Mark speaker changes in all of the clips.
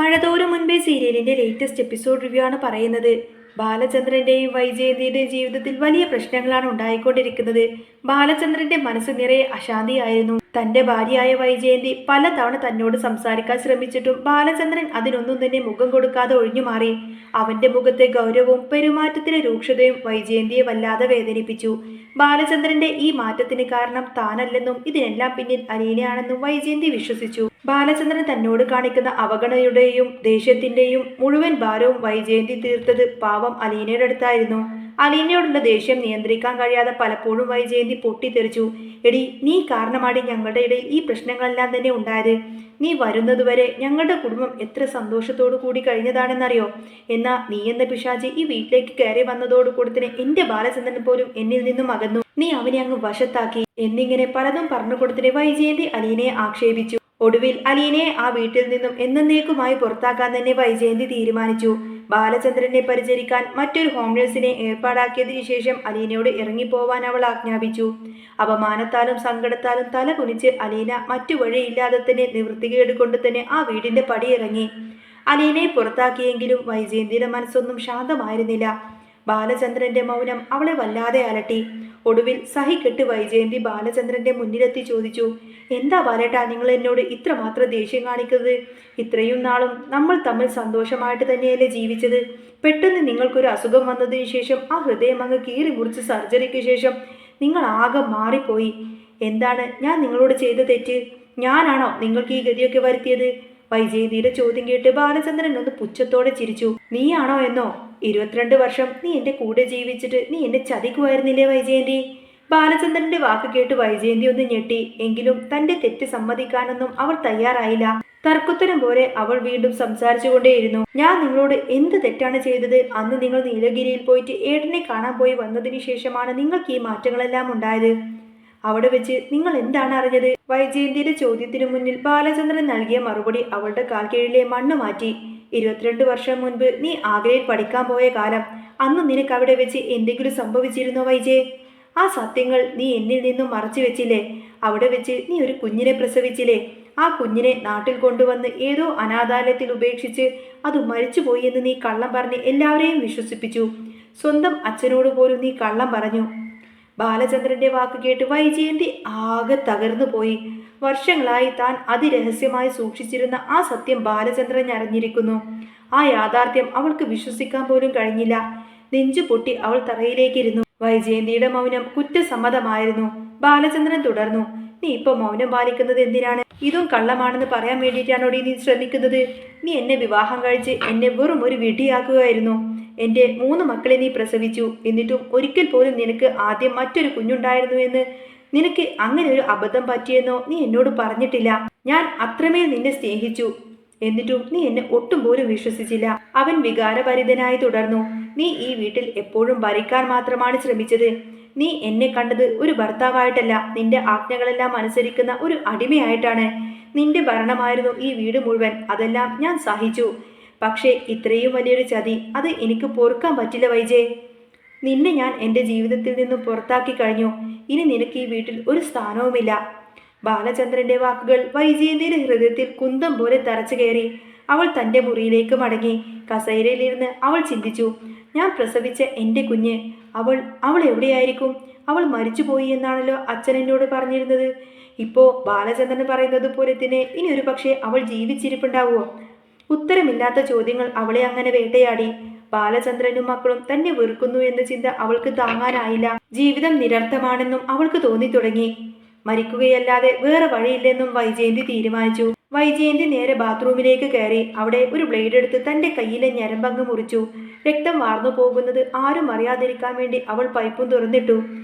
Speaker 1: മഴതോറും മുൻപേ സീരിയലിന്റെ latest episode review ആണ് പറയുന്നത്. ബാലചന്ദ്രന്റെയും വൈജയന്തിയുടെയും ജീവിതത്തിൽ വലിയ പ്രശ്നങ്ങളാണ് ഉണ്ടായിക്കൊണ്ടിരിക്കുന്നത്. ബാലചന്ദ്രന്റെ മനസ്സ് നിറയെ അശാന്തിയായിരുന്നു. തന്റെ ഭാര്യയായ വൈജയന്തി പലതവണ തന്നോട് സംസാരിക്കാൻ ശ്രമിച്ചിട്ടും ബാലചന്ദ്രൻ അതിനൊന്നും തന്നെ മുഖം കൊടുക്കാതെ ഒഴിഞ്ഞു മാറി. അവന്റെ മുഖത്തെ ഗൗരവവും പെരുമാറ്റത്തിലെ രൂക്ഷതയും വൈജയന്തിയെ വല്ലാതെ വേദനിപ്പിച്ചു. ബാലചന്ദ്രന്റെ ഈ മാറ്റത്തിന് കാരണം താനല്ലെന്നും ഇതിനെല്ലാം പിന്നിൽ അലീനയാണെന്നും വൈജയന്തി വിശ്വസിച്ചു. ബാലചന്ദ്രൻ തന്നോട് കാണിക്കുന്ന അവഗണനയുടെയും ദേഷ്യത്തിന്റെയും മുഴുവൻ ഭാരവും വൈജയന്തി തീർത്തത് പാവം അലീനയുടെ അടുത്തായിരുന്നു. അലീനയോടുള്ള ദേഷ്യം നിയന്ത്രിക്കാൻ കഴിയാതെ പലപ്പോഴും വൈജയന്തി പൊട്ടിത്തെറിച്ചു. എടി, നീ കാരണമാണ് ഞങ്ങളുടെ ഇടയിൽ ഈ പ്രശ്നങ്ങളെല്ലാം തന്നെ ഉണ്ടായത്. നീ വരുന്നതുവരെ ഞങ്ങളുടെ കുടുംബം എത്ര സന്തോഷത്തോടു കൂടി കഴിഞ്ഞതാണെന്നറിയോ? എന്നാ നീ എന്ന പിശാചി ഈ വീട്ടിലേക്ക് കയറി വന്നതോടുകൂടി തന്നെ എന്റെ ബാലചന്ദ്രൻ പോലും എന്നിൽ നിന്നും അകന്നു. നീ അവനെ അങ്ങ് വശത്താക്കി എന്നിങ്ങനെ പലതും പറഞ്ഞു കൊടുത്തിട്ട് വൈജയന്തി അലീനയെ ആക്ഷേപിച്ചു. ഒടുവിൽ അലീനയെ ആ വീട്ടിൽ നിന്നും എന്നേക്കുമായി പുറത്താക്കാൻ തന്നെ വൈജയന്തി തീരുമാനിച്ചു. ബാലചന്ദ്രനെ പരിചരിക്കാൻ മറ്റൊരു ഹോം നേഴ്സിനെ ഏർപ്പാടാക്കിയതിനു ശേഷം അലീനയോട് ഇറങ്ങിപ്പോവാൻ അവൾ ആജ്ഞാപിച്ചു. അപമാനത്താലും സങ്കടത്താലും തല കുനിച്ച് അലീന മറ്റു വഴിയില്ലാതെ തന്നെ നിവൃത്തികേട് കൊണ്ട് തന്നെ ആ വീടിന്റെ പടിയിറങ്ങി. അലീനയെ പുറത്താക്കിയെങ്കിലും വൈജയന്തിയുടെ മനസ്സൊന്നും ശാന്തമായിരുന്നില്ല. ബാലചന്ദ്രന്റെ മൗനം അവളെ വല്ലാതെ അലട്ടി. ഒടുവിൽ സഹിക്കെട്ട് വൈജയന്തി ബാലചന്ദ്രന്റെ മുന്നിലെത്തി ചോദിച്ചു, എന്താ ബാലേട്ടാ നിങ്ങൾ എന്നോട് ഇത്രമാത്രം ദേഷ്യം കാണിക്കുന്നത്? ഇത്രയും നാളും നമ്മൾ തമ്മിൽ സന്തോഷമായിട്ട് തന്നെയല്ലേ ജീവിച്ചത്? പെട്ടെന്ന് നിങ്ങൾക്കൊരു അസുഖം വന്നതിന് ശേഷം ആ ഹൃദയം അങ്ങ് കീറി മുറിച്ച് സർജറിക്ക് ശേഷം നിങ്ങൾ ആകെ മാറിപ്പോയി. എന്താണ് ഞാൻ നിങ്ങളോട് ചെയ്ത തെറ്റ്? ഞാനാണോ നിങ്ങൾക്ക് ഈ ഗതിയൊക്കെ വരുത്തിയത്? വൈജയന്തിയുടെ ചോദ്യം കേട്ട് ബാലചന്ദ്രൻ ഒന്ന് പുച്ഛത്തോടെ ചിരിച്ചു. നീയാണോ എന്നോ? 22 വർഷം നീ എന്റെ കൂടെ ജീവിച്ചിട്ട് നീ എന്നെ ചതിക്കുമായിരുന്നില്ലേ വൈജയന്തി? ബാലചന്ദ്രന്റെ വാക്ക് കേട്ട് വൈജയന്തി ഒന്ന് ഞെട്ടി. എങ്കിലും തന്റെ തെറ്റ് സമ്മതിക്കാനൊന്നും അവൾ തയ്യാറായില്ല. തർക്കുത്തരം പോലെ അവൾ വീണ്ടും സംസാരിച്ചുകൊണ്ടേയിരുന്നു. ഞാൻ നിങ്ങളോട് എന്ത് തെറ്റാണ് ചെയ്തത്? അന്ന് നിങ്ങൾ നീലഗിരിയിൽ പോയിട്ട് ഏട്ടനെ കാണാൻ പോയി വന്നതിന് ശേഷമാണ് നിങ്ങൾക്ക് ഈ മാറ്റങ്ങളെല്ലാം ഉണ്ടായത്. അവിടെ വെച്ച് നിങ്ങൾ എന്താണ് അറിഞ്ഞത്? വൈജയന്തിയുടെ ചോദ്യത്തിനു മുന്നിൽ ബാലചന്ദ്രൻ നൽകിയ മറുപടി അവളുടെ കാൽ കീഴിലെ മണ്ണ് മാറ്റി. 22 വർഷം മുൻപ് നീ ആഗ്രയിൽ പഠിക്കാൻ പോയ കാലം, അന്ന് നിനക്ക് അവിടെ വെച്ച് എന്തെങ്കിലും സംഭവിച്ചിരുന്നോ വൈജയ്? ആ സത്യങ്ങൾ നീ എന്നിൽ നിന്നും മറച്ചു വെച്ചില്ലേ? അവിടെ വെച്ച് നീ ഒരു കുഞ്ഞിനെ പ്രസവിച്ചില്ലേ? ആ കുഞ്ഞിനെ നാട്ടിൽ കൊണ്ടുവന്ന് ഏതോ അനാഥാലയത്തിൽ ഉപേക്ഷിച്ച് അത് മരിച്ചുപോയി എന്ന് നീ കള്ളം പറഞ്ഞ് എല്ലാവരെയും വിശ്വസിപ്പിച്ചു. സ്വന്തം അച്ഛനോട് പോലും നീ കള്ളം പറഞ്ഞു. ബാലചന്ദ്രന്റെ വാക്ക് കേട്ട് വൈജയന്തി ആകെ തകർന്നു പോയി. വർഷങ്ങളായി താൻ അതിരഹസ്യമായി സൂക്ഷിച്ചിരുന്ന ആ സത്യം ബാലചന്ദ്രൻ അറിഞ്ഞിരിക്കുന്നു. ആ യാഥാർത്ഥ്യം അവൾക്ക് വിശ്വസിക്കാൻ പോലും കഴിഞ്ഞില്ല. നെഞ്ചു പൊട്ടി അവൾ തറയിലേക്കിരുന്നു. വൈജയന്തിയുടെ മൗനം കുറ്റസമ്മതമായിരുന്നു. ബാലചന്ദ്രൻ തുടർന്നു, നീ ഇപ്പൊ മൗനം പാലിക്കുന്നത് എന്തിനാണ്? ഇതും കള്ളമാണെന്ന് പറയാൻ വേണ്ടിയിട്ടാണോ നീ ശ്രമിക്കുന്നത്? നീ എന്നെ വിവാഹം കഴിച്ച് എന്നെ വെറും ഒരു വിഡ്ഢിയാക്കുകയായിരുന്നു. എൻ്റെ 3 മക്കളെ നീ പ്രസവിച്ചു. എന്നിട്ടും ഒരിക്കൽ പോലും നിനക്ക് ആദ്യം മറ്റൊരു കുഞ്ഞുണ്ടായിരുന്നു എന്ന്, നിനക്ക് അങ്ങനെ ഒരു അബദ്ധം പറ്റിയെന്നോ നീ എന്നോട് പറഞ്ഞിട്ടില്ല. ഞാൻ അത്രമേൽ നിന്നെ സ്നേഹിച്ചു. എന്നിട്ടും നീ എന്നെ ഒട്ടും പോലും വിശ്വസിച്ചില്ല. അവൻ വികാരഭരിതനായി തുടർന്നു, നീ ഈ വീട്ടിൽ എപ്പോഴും ഭരിക്കാൻ മാത്രമാണ് ശ്രമിച്ചത്. നീ എന്നെ കണ്ടത് ഒരു ഭർത്താവായിട്ടല്ല, നിന്റെ ആജ്ഞകളെല്ലാം അനുസരിക്കുന്ന ഒരു അടിമയായിട്ടാണ്. നിന്റെ ഭരണമായിരുന്നു ഈ വീട് മുഴുവൻ. അതെല്ലാം ഞാൻ സഹിച്ചു. പക്ഷേ ഇത്രയും വലിയൊരു ചതി, അത് എനിക്ക് പൊറുക്കാൻ പറ്റില്ല വൈജയ്. നിന്നെ ഞാൻ എൻ്റെ ജീവിതത്തിൽ നിന്നും പുറത്താക്കി കഴിഞ്ഞു. ഇനി നിനക്ക് ഈ വീട്ടിൽ ഒരു സ്ഥാനവുമില്ല. ബാലചന്ദ്രന്റെ വാക്കുകൾ വൈജയന്തിയുടെ ഹൃദയത്തിൽ കുന്തം പോലെ തറച്ചു കയറി. അവൾ തൻ്റെ മുറിയിലേക്ക് മടങ്ങി. കസേരയിലിരുന്ന് അവൾ ചിന്തിച്ചു, ഞാൻ പ്രസവിച്ച എൻ്റെ കുഞ്ഞ്, അവൾ എവിടെയായിരിക്കും? അവൾ മരിച്ചുപോയി എന്നാണല്ലോ അച്ഛൻ എന്നോട് പറഞ്ഞിരുന്നത്. ഇപ്പോൾ ബാലചന്ദ്രൻ പറയുന്നത് പോലെ തന്നെ ഇനി ഒരു പക്ഷേ അവൾ ജീവിച്ചിരിപ്പുണ്ടാവുമോ? ഉത്തരമില്ലാത്ത ചോദ്യങ്ങൾ അവളെ അങ്ങനെ വേട്ടയാടി. ബാലചന്ദ്രനും മക്കളും തന്നെ വെറുക്കുന്നു എന്ന ചിന്ത അവൾക്ക് താങ്ങാനായില്ല. ജീവിതം നിരർത്ഥമാണെന്നും അവൾക്ക് തോന്നി തുടങ്ങി. മരിക്കുകയല്ലാതെ വേറെ വഴിയില്ലെന്നും വൈജയന്തി തീരുമാനിച്ചു. വൈജയന്തി നേരെ ബാത്റൂമിലേക്ക് കയറി. അവിടെ ഒരു ബ്ലേഡ് എടുത്ത് തന്റെ കയ്യിലെ ഞരമ്പങ്ങ് മുറിച്ചു. രക്തം വാർന്നു പോകുന്നത് ആരും അറിയാതിരിക്കാൻ വേണ്ടി അവൾ പൈപ്പും തുറന്നിട്ടു.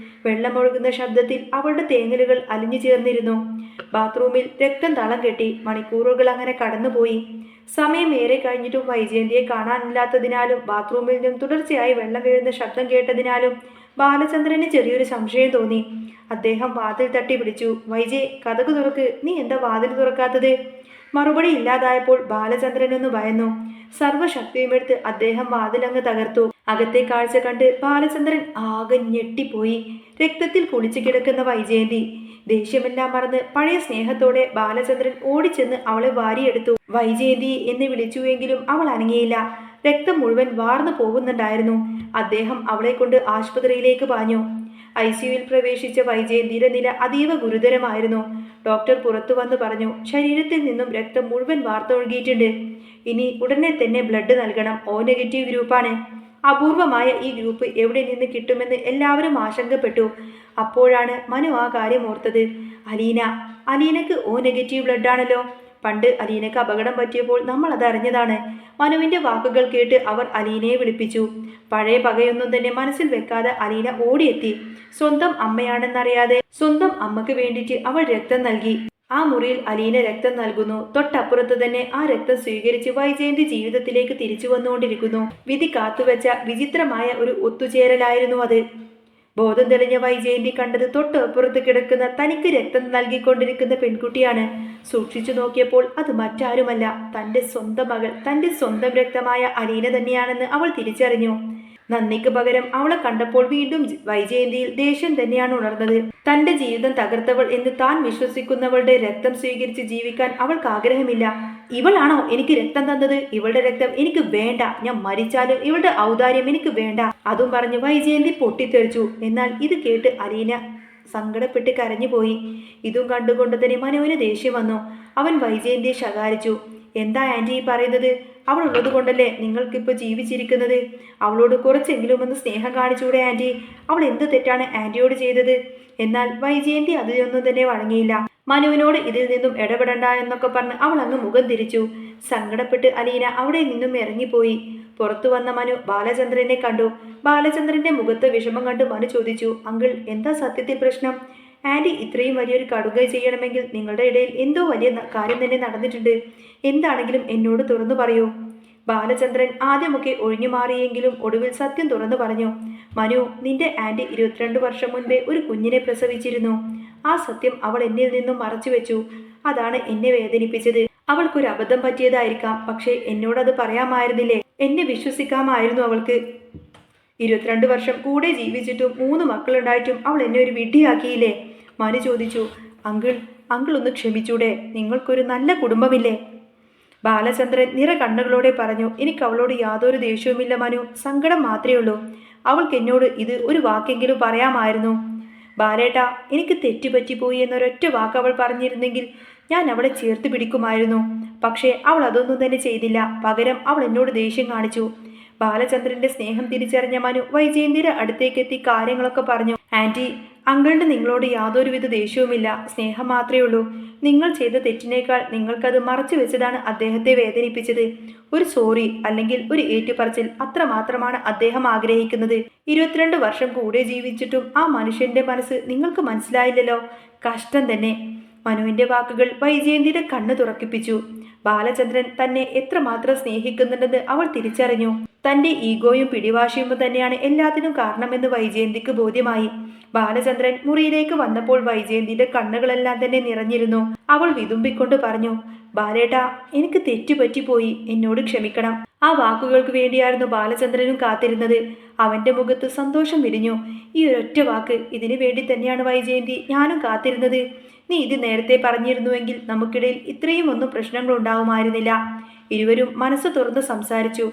Speaker 1: വെള്ളമൊഴുകുന്ന ശബ്ദത്തിൽ അവളുടെ തേങ്ങലുകൾ അലിഞ്ഞു ചേർന്നിരുന്നു. ബാത്റൂമിൽ രക്തം തളം കെട്ടി. മണിക്കൂറുകൾ അങ്ങനെ കടന്നുപോയി. സമയം ഏറെ കഴിഞ്ഞിട്ടും വൈജയന്തിയെ കാണാനില്ലാത്തതിനാലും ബാത്റൂമിൽ നിന്നും തുടർച്ചയായി വെള്ളം വീഴുന്ന ശബ്ദം കേട്ടതിനാലും ബാലചന്ദ്രന് ചെറിയൊരു സംശയം തോന്നി. അദ്ദേഹം വാതിൽ തട്ടി പിടിച്ചു. വൈജയ്, കതക് തുറക്ക്. നീ എന്താ വാതിൽ തുറക്കാത്തത്? മറുപടി ഇല്ലാതായപ്പോൾ ബാലചന്ദ്രനൊന്ന് ഭയന്നു. സർവ്വശക്തിയുമെടുത്ത് അദ്ദേഹം വാതിലങ്ങ് തകർത്തു. അകത്തെ കാഴ്ച കണ്ട് ബാലചന്ദ്രൻ ആകെ ഞെട്ടിപ്പോയി. രക്തത്തിൽ കുളിച്ചു കിടക്കുന്ന വൈജയന്തി. ദേഷ്യമെല്ലാം മറന്ന് പഴയ സ്നേഹത്തോടെ ബാലചന്ദ്രൻ ഓടിച്ചെന്ന് അവളെ വാരിയെടുത്തു. വൈജയന്തി എന്ന് വിളിച്ചുവെങ്കിലും അവൾ അനങ്ങിയില്ല. രക്തം മുഴുവൻ വാർന്നു പോകുന്നുണ്ടായിരുന്നു. അദ്ദേഹം അവളെ കൊണ്ട് ആശുപത്രിയിലേക്ക് പാഞ്ഞു. ICUവിൽ പ്രവേശിച്ച വൈജയന്തിയുടെ നില അതീവ ഗുരുതരമായിരുന്നു. ഡോക്ടർ പുറത്തു വന്ന് പറഞ്ഞു, ശരീരത്തിൽ നിന്നും രക്തം മുഴുവൻ വാർത്തൊഴുകിയിട്ടുണ്ട്. ഇനി ഉടനെ തന്നെ ബ്ലഡ് നൽകണം. O നെഗറ്റീവ് ഗ്രൂപ്പാണ്. അപൂർവമായ ഈ ഗ്രൂപ്പ് എവിടെ നിന്ന് കിട്ടുമെന്ന് എല്ലാവരും ആശങ്കപ്പെട്ടു. അപ്പോഴാണ് മനു ആ കാര്യം ഓർത്തത്. അലീനക്ക് O നെഗറ്റീവ് ബ്ലഡ് ആണല്ലോ. പണ്ട് അലീനക്ക് അപകടം പറ്റിയപ്പോൾ നമ്മൾ അത് അറിഞ്ഞതാണ്. മനുവിന്റെ വാക്കുകൾ കേട്ട് അവർ അലീനയെ വിളിപ്പിച്ചു. പഴയ പകയൊന്നും തന്നെ മനസ്സിൽ വെക്കാതെ അലീന ഓടിയെത്തി. സ്വന്തം അമ്മയാണെന്നറിയാതെ സ്വന്തം അമ്മക്ക് വേണ്ടിയിട്ട് അവൾ രക്തം നൽകി. ആ മുറിയിൽ അലീന രക്തം നൽകുന്നു. തൊട്ടപ്പുറത്ത് തന്നെ ആ രക്തം സ്വീകരിച്ച് വൈജയന്തി ജീവിതത്തിലേക്ക് തിരിച്ചു വന്നുകൊണ്ടിരിക്കുന്നു. വിധി കാത്തുവെച്ച വിചിത്രമായ ഒരു ഒത്തുചേരലായിരുന്നു അത്. ബോധം തെളിഞ്ഞ വൈജയന്തി കണ്ടത് തൊട്ടപ്പുറത്ത് കിടക്കുന്ന തനിക്ക് രക്തം നൽകിക്കൊണ്ടിരിക്കുന്ന പെൺകുട്ടിയാണ്. സൂക്ഷിച്ചു നോക്കിയപ്പോൾ അത് മറ്റാരുമല്ല, തന്റെ സ്വന്തം മകൾ, തന്റെ സ്വന്തം രക്തമായ അലീന തന്നെയാണെന്ന് അവൾ തിരിച്ചറിഞ്ഞു. നന്ദിക്ക് പകരം അവളെ കണ്ടപ്പോൾ വീണ്ടും വൈജയന്തിയിൽ ദേഷ്യം തന്നെയാണ് ഉണർന്നത്. തന്റെ ജീവിതം തകർത്തവൾ എന്ന് താൻ വിശ്വസിക്കുന്നവളുടെ രക്തം സ്വീകരിച്ച് ജീവിക്കാൻ അവൾക്ക് ആഗ്രഹമില്ല. ഇവളാണോ എനിക്ക് രക്തം തന്നത്? ഇവളുടെ രക്തം എനിക്ക് വേണ്ട. ഞാൻ മരിച്ചാലും ഇവളുടെ ഔദാര്യം എനിക്ക് വേണ്ട. അതും പറഞ്ഞ് വൈജയന്തി പൊട്ടിത്തെറിച്ചു. എന്നാൽ ഇത് കേട്ട് അലീന സങ്കടപ്പെട്ട് കരഞ്ഞുപോയി. ഇതും കണ്ടുകൊണ്ട് തന്നെ മനുവിന് ദേഷ്യം വന്നു. അവൻ വൈജയന്തിയെ ശകാരിച്ചു. എന്താ ആന്റി ഈ പറയുന്നത്? അവൾ ഉള്ളത് കൊണ്ടല്ലേ നിങ്ങൾക്കിപ്പോൾ ജീവിച്ചിരിക്കുന്നത്. അവളോട് കുറച്ചെങ്കിലും ഒന്ന് സ്നേഹം കാണിച്ചൂടെ ആന്റി? അവൾ എന്ത് തെറ്റാണ് ആന്റിയോട് ചെയ്തത്? എന്നാൽ വൈജയന്തി അതിലൊന്നും തന്നെ വഴങ്ങിയില്ല. മനുവിനോട് ഇതിൽ നിന്നും ഇടപെടണ്ട എന്നൊക്കെ പറഞ്ഞ് അവൾ അങ്ങ് മുഖം തിരിച്ചു. സങ്കടപ്പെട്ട് അലീന അവിടെ നിന്നും ഇറങ്ങിപ്പോയി. പുറത്തു വന്ന മനു ബാലചന്ദ്രനെ കണ്ടു. ബാലചന്ദ്രന്റെ മുഖത്ത് വിഷമം കണ്ട് മനു ചോദിച്ചു, അങ്കിൾ, എന്താ സത്യത്തിൽ പ്രശ്നം? ആന്റി ഇത്രയും വലിയൊരു കടുകൈ ചെയ്യണമെങ്കിൽ നിങ്ങളുടെ ഇടയിൽ എന്തോ വലിയ കാര്യം തന്നെ നടന്നിട്ടുണ്ട്. എന്താണെങ്കിലും എന്നോട് തുറന്നു പറയൂ. ബാലചന്ദ്രൻ ആദ്യമൊക്കെ ഒഴിഞ്ഞു മാറിയെങ്കിലും ഒടുവിൽ സത്യം തുറന്നു പറഞ്ഞു. മനു, നിന്റെ ആന്റി 22 വർഷം മുൻപേ ഒരു കുഞ്ഞിനെ പ്രസവിച്ചിരുന്നു. ആ സത്യം അവൾ എന്നിൽ നിന്നും മറച്ചു വെച്ചു. അതാണ് എന്നെ വേദനിപ്പിച്ചത്. അവൾക്കൊരു അബദ്ധം പറ്റിയതായിരിക്കാം. പക്ഷേ എന്നോടത് പറയാമായിരുന്നില്ലേ? എന്നെ വിശ്വസിക്കാമായിരുന്നു അവൾക്ക്. 22 വർഷം കൂടെ ജീവിച്ചിട്ടും 3 മക്കളുണ്ടായിട്ടും അവൾ എന്നെ ഒരു വിഡ്ഢിയാക്കിയില്ലേ? മനു ചോദിച്ചു. അങ്കിൾ ഒന്ന് ക്ഷമിച്ചൂടെ? നിങ്ങൾക്കൊരു നല്ല കുടുംബമില്ലേ? ബാലചന്ദ്രൻ നിറ കണ്ണുകളോടെ പറഞ്ഞു. എനിക്ക് അവളോട് യാതൊരു ദേഷ്യവുമില്ല മനു, സങ്കടം മാത്രമേ ഉള്ളൂ. അവൾക്ക് എന്നോട് ഇത് ഒരു വാക്കെങ്കിലും പറയാമായിരുന്നു. ബാലേട്ടാ, എനിക്ക് തെറ്റുപറ്റിപ്പോയി എന്നൊരൊറ്റ വാക്ക് അവൾ പറഞ്ഞിരുന്നെങ്കിൽ ഞാൻ അവളെ ചേർത്ത് പിടിക്കുമായിരുന്നു. പക്ഷേ അവൾ അതൊന്നും തന്നെ ചെയ്തില്ല. പകരം അവൾ എന്നോട് ദേഷ്യം കാണിച്ചു. ബാലചന്ദ്രന്റെ സ്നേഹം തിരിച്ചറിഞ്ഞ മനു വൈജയന്തിയുടെ അടുത്തേക്കെത്തി കാര്യങ്ങളൊക്കെ പറഞ്ഞു. ആന്റി, അങ്കിളിന് നിങ്ങളോട് യാതൊരുവിധ ദേഷ്യവുമില്ല, സ്നേഹം മാത്രമേ ഉള്ളൂ. നിങ്ങൾ ചെയ്ത തെറ്റിനേക്കാൾ നിങ്ങൾക്കത് മറച്ചു വെച്ചതാണ് അദ്ദേഹത്തെ വേദനിപ്പിച്ചത്. ഒരു സോറി അല്ലെങ്കിൽ ഒരു ഏറ്റുപറച്ചിൽ അത്രമാത്രമാണ് അദ്ദേഹം ആഗ്രഹിക്കുന്നത്. 22 വർഷം കൂടെ ജീവിച്ചിട്ടും ആ മനുഷ്യന്റെ മനസ്സ് നിങ്ങൾക്ക് മനസ്സിലായില്ലല്ലോ. കഷ്ടം തന്നെ. മനുവിന്റെ വാക്കുകൾ വൈജയന്തിയുടെ കണ്ണ് തുറക്കിപ്പിച്ചു. ബാലചന്ദ്രൻ തന്നെ എത്രമാത്രം സ്നേഹിക്കുന്നുണ്ടെന്ന് അവൾ തിരിച്ചറിഞ്ഞു. തന്റെ ഈഗോയും പിടിവാശിയും തന്നെയാണ് എല്ലാത്തിനും കാരണമെന്ന് വൈജയന്തിക്ക് ബോധ്യമായി. ബാലചന്ദ്രൻ മുറിയിലേക്ക് വന്നപ്പോൾ വൈജയന്തിയുടെ കണ്ണുകളെല്ലാം തന്നെ നിറഞ്ഞിരുന്നു. അവൾ വിതുമ്പിക്കൊണ്ട് പറഞ്ഞു, ബാലേട്ടാ, എനിക്ക് തെറ്റുപറ്റിപ്പോയി, എന്നോട് ക്ഷമിക്കണം. ആ വാക്കുകൾക്ക് വേണ്ടിയായിരുന്നു ബാലചന്ദ്രനും കാത്തിരുന്നത്. അവന്റെ മുഖത്ത് സന്തോഷം വിരിഞ്ഞു. ഈ ഒരൊറ്റ വാക്ക്, ഇതിനു വേണ്ടി തന്നെയാണ് വൈജയന്തി ഞാനും കാത്തിരുന്നത്. നീ ഇത് നേരത്തെ പറഞ്ഞിരുന്നുവെങ്കിൽ നമുക്കിടയിൽ ഇത്രയും ഒന്നും പ്രശ്നങ്ങൾ ഉണ്ടാവുമായിരുന്നില്ല. ഇരുവരും മനസ്സ് തുറന്ന് സംസാരിച്ചു.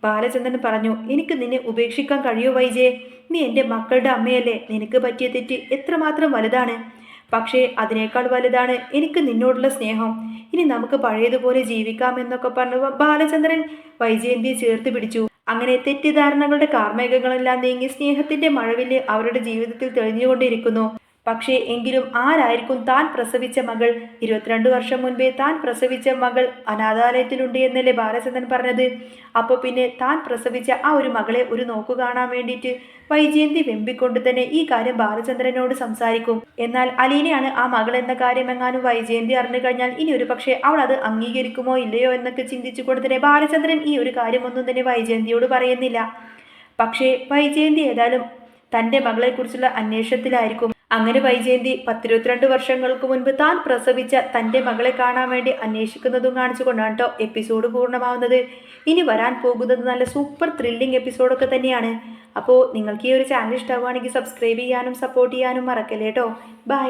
Speaker 1: ബാലചന്ദ്രൻ പറഞ്ഞു, എനിക്ക് നിന്നെ ഉപേക്ഷിക്കാൻ കഴിയോ വൈജയെ? നീ എൻ്റെ മക്കളുടെ അമ്മയല്ലേ? നിനക്ക് പറ്റിയ തെറ്റ് എത്രമാത്രം വലുതാണ്. പക്ഷേ അതിനേക്കാൾ വലുതാണ് എനിക്ക് നിന്നോടുള്ള സ്നേഹം. ഇനി നമുക്ക് പഴയതുപോലെ ജീവിക്കാമെന്നൊക്കെ പറഞ്ഞു ബാലചന്ദ്രൻ വൈജയന്തിയെ ചേർത്ത് പിടിച്ചു. അങ്ങനെ തെറ്റിദ്ധാരണകളുടെ കാർമേഘങ്ങളെല്ലാം നീങ്ങി സ്നേഹത്തിന്റെ മഴവില്ല് അവരുടെ ജീവിതത്തിൽ തെളിഞ്ഞുകൊണ്ടിരിക്കുന്നു. പക്ഷേ എങ്കിലും ആരായിരിക്കും താൻ പ്രസവിച്ച മകൾ? 22 വർഷം മുൻപേ താൻ പ്രസവിച്ച മകൾ അനാഥാലയത്തിലുണ്ട് എന്നല്ലേ ബാലചന്ദ്രൻ പറഞ്ഞത്? അപ്പോൾ പിന്നെ താൻ പ്രസവിച്ച ആ ഒരു മകളെ ഒരു നോക്കു കാണാൻ വേണ്ടിയിട്ട് വൈജയന്തി വെമ്പിക്കൊണ്ട് തന്നെ ഈ കാര്യം ബാലചന്ദ്രനോട് സംസാരിക്കും. എന്നാൽ അലീനയാണ് ആ മകൾ എന്ന കാര്യം എങ്ങാനും വൈജയന്തി അറിഞ്ഞു കഴിഞ്ഞാൽ ഇനി ഒരു പക്ഷേ അവൾ അത് അംഗീകരിക്കുമോ ഇല്ലയോ എന്നൊക്കെ ചിന്തിച്ചുകൊണ്ട് തന്നെ ബാലചന്ദ്രൻ ഈ ഒരു കാര്യമൊന്നും തന്നെ വൈജയന്തിയോട് പറയുന്നില്ല. പക്ഷേ വൈജയന്തി ഏതായാലും തൻ്റെ മകളെക്കുറിച്ചുള്ള അന്വേഷണത്തിലായിരിക്കും. അങ്ങനെ വൈജയന്തി 22 വർഷങ്ങൾക്ക് മുൻപ് താൻ പ്രസവിച്ച തൻ്റെ മകളെ കാണാൻ വേണ്ടി അന്വേഷിക്കുന്നതും കാണിച്ചുകൊണ്ടാണ് കേട്ടോ എപ്പിസോഡ് പൂർണ്ണമാവുന്നത്. ഇനി വരാൻ പോകുന്നത് നല്ല സൂപ്പർ ത്രില്ലിംഗ് എപ്പിസോഡൊക്കെ തന്നെയാണ്. അപ്പോൾ നിങ്ങൾക്ക് ഈ ഒരു ചാനൽ ഇഷ്ടമാവുകയാണെങ്കിൽ സബ്സ്ക്രൈബ് ചെയ്യാനും സപ്പോർട്ട് ചെയ്യാനും മറക്കല്ലേ കേട്ടോ. ബൈ.